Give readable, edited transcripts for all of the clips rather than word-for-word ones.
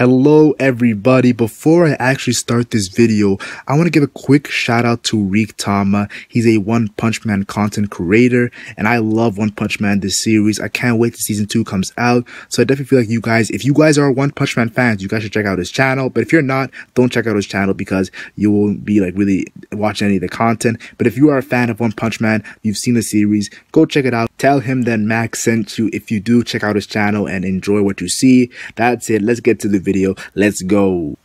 Hello everybody. Before I actually start this video, I want to give a quick shout out to Rick Tama. He's a One Punch Man content creator and I love One Punch Man this series. I can't wait till season 2 comes out. So I definitely feel like you guys, if you guys are One Punch Man fans, you guys should check out his channel. But if you're not, don't check out his channel because you won't be like really watching any of the content. But if you are a fan of One Punch Man, you've seen the series, go check it out. Tell him that NenMac sent you if you do check out his channel and enjoy what you see. That's it. Let's get to the video. Let's go.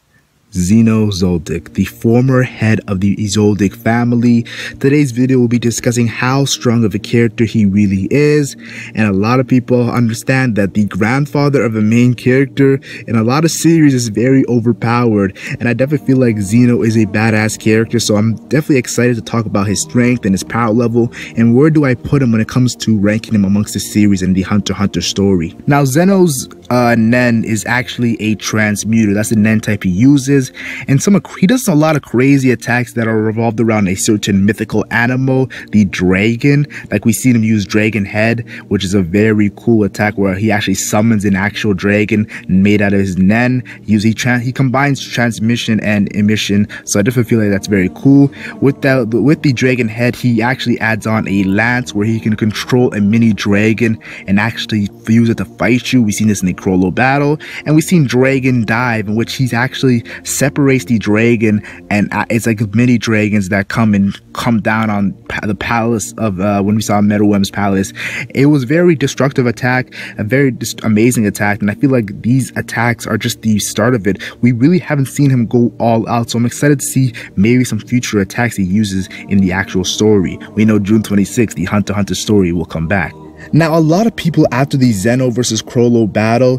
Zeno Zoldyck, the former head of the Zoldyck family. Today's video will be discussing how strong of a character he really is, and a lot of people understand that the grandfather of the main character in a lot of series is very overpowered, and I definitely feel like Zeno is a badass character, so I'm definitely excited to talk about his strength and his power level, and where do I put him when it comes to ranking him amongst the series and the Hunter x Hunter story. Now, Zeno's Nen is actually a transmuter. That's the Nen type he uses. And he does a lot of crazy attacks that are revolved around a certain mythical animal, the dragon. Like we seen him use Dragon Head, which is a very cool attack where he actually summons an actual dragon made out of his Nen. He combines transmission and emission, so I definitely feel like that's very cool. With the Dragon Head, he actually adds on a lance where he can control a mini dragon and actually use it to fight you. We've seen this in the Crollo battle, and we've seen Dragon Dive, in which he's actually separates the dragon, and it's like mini dragons that come down on the palace of when we saw Netero's palace. It was very destructive attack, a very amazing attack, and I feel like these attacks are just the start of it. We really haven't seen him go all out, so I'm excited to see maybe some future attacks he uses in the actual story. We know June 26th, the Hunter x Hunter story will come back. Now, a lot of people after the Zeno versus Crollo battle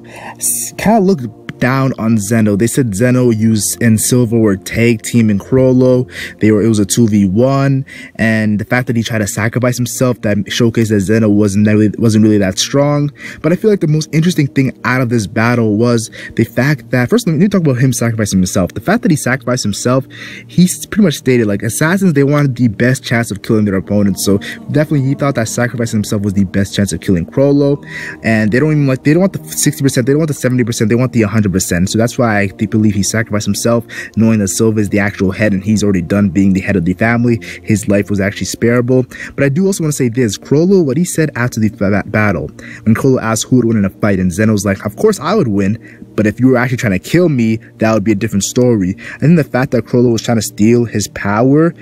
kind of looked down on Zeno. They said Zeno and Silver were tag team in Crollo. It was a 2v1, and the fact that he tried to sacrifice himself, that showcased that Zeno wasn't really that strong. But I feel like the most interesting thing out of this battle was the fact that, first, let me talk about him sacrificing himself. The fact that he sacrificed himself, he pretty much stated, like, assassins, they wanted the best chance of killing their opponents. So definitely he thought that sacrificing himself was the best chance of killing Crollo. And they don't want the 60%, they don't want the 70%, they want the 100%. So that's why I believe he sacrificed himself, knowing that Silva is the actual head and he's already done being the head of the family. His life was actually sparable. But I do also want to say this: Crollo, what he said after the battle, when Crollo asked who would win in a fight, and Zeno's like, of course I would win, but if you were actually trying to kill me, that would be a different story. I think the fact that Crollo was trying to steal his power,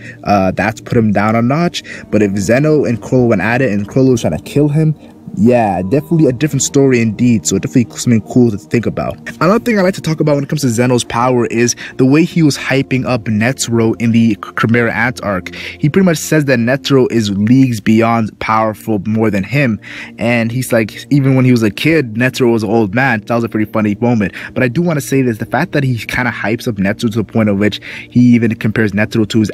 that's put him down a notch. But if Zeno and Crollo went at it and Crollo was trying to kill him, yeah, definitely a different story indeed. So definitely something cool to think about. Another thing I like to talk about when it comes to Zeno's power is the way he was hyping up Netero in the Chimera Ant arc. He pretty much says that Netero is leagues beyond powerful more than him. And he's like, even when he was a kid, Netero was an old man. That was a pretty funny moment. But I do want to say this: the fact that he kind of hypes up Netero to the point of which he even compares Netero to his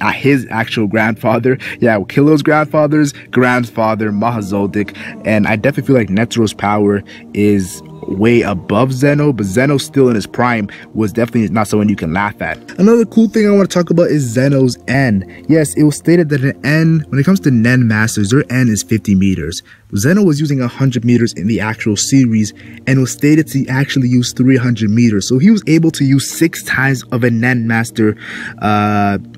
actual grandfather. Yeah, Killow's grandfather, Maha Zoldyck. And I definitely feel like Netero's power is way above Zeno, but Zeno still in his prime was definitely not someone you can laugh at. Another cool thing I want to talk about is Zeno's N. Yes, it was stated that an N, when it comes to Nen masters, their N is 50 meters. Zeno was using 100 meters in the actual series, and was stated to actually use 300 meters. So he was able to use 6 times of a Nen master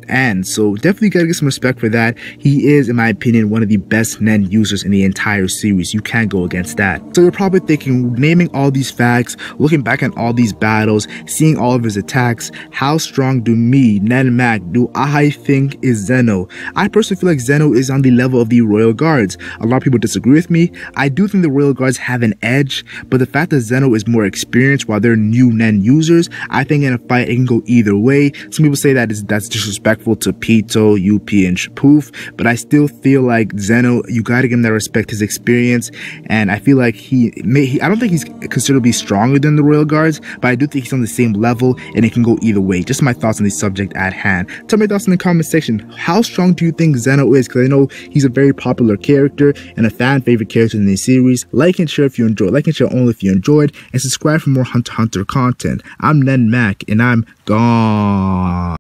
N. So definitely gotta get some respect for that. He is, in my opinion, one of the best Nen users in the entire series. You can't go against that. So you're probably thinking, naming all these facts, looking back at all these battles, seeing all of his attacks, how strong do NenMac, do I think is Zeno? I personally feel like Zeno is on the level of the Royal Guards. A lot of people disagree with me. I do think the Royal Guards have an edge, but the fact that Zeno is more experienced while they're new Nen users, I think in a fight it can go either way. Some people say that's disrespectful to Pito, UP, and Poof, but I still feel like Zeno, you gotta give him that respect, his experience, and I feel like I don't think he's considerably stronger than the Royal Guards, but I do think he's on the same level, and it can go either way. Just my thoughts on the subject at hand. Tell me your thoughts in the comment section. How strong do you think Zeno is? Because I know he's a very popular character and a fan favorite character in the series. Like and share if you enjoyed. Like and share only if you enjoyed, and subscribe for more Hunter x Hunter content. I'm NenMac, and I'm gone.